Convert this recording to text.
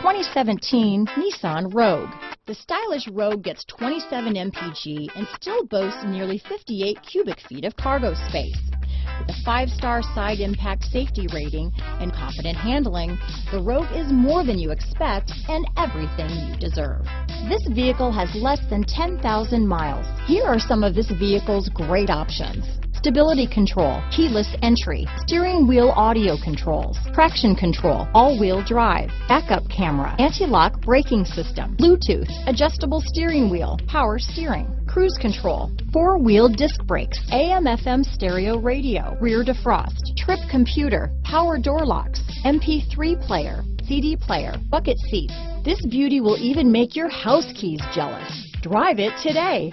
2017 Nissan Rogue. The stylish Rogue gets 27 mpg and still boasts nearly 58 cubic feet of cargo space. With a 5-star side impact safety rating and confident handling, the Rogue is more than you expect and everything you deserve. This vehicle has less than 10,000 miles. Here are some of this vehicle's great options: stability control, keyless entry, steering wheel audio controls, traction control, all-wheel drive, backup camera, anti-lock braking system, Bluetooth, adjustable steering wheel, power steering, cruise control, 4-wheel disc brakes, AM/FM stereo radio, rear defrost, trip computer, power door locks, MP3 player, CD player, bucket seats. This beauty will even make your house keys jealous. Drive it today.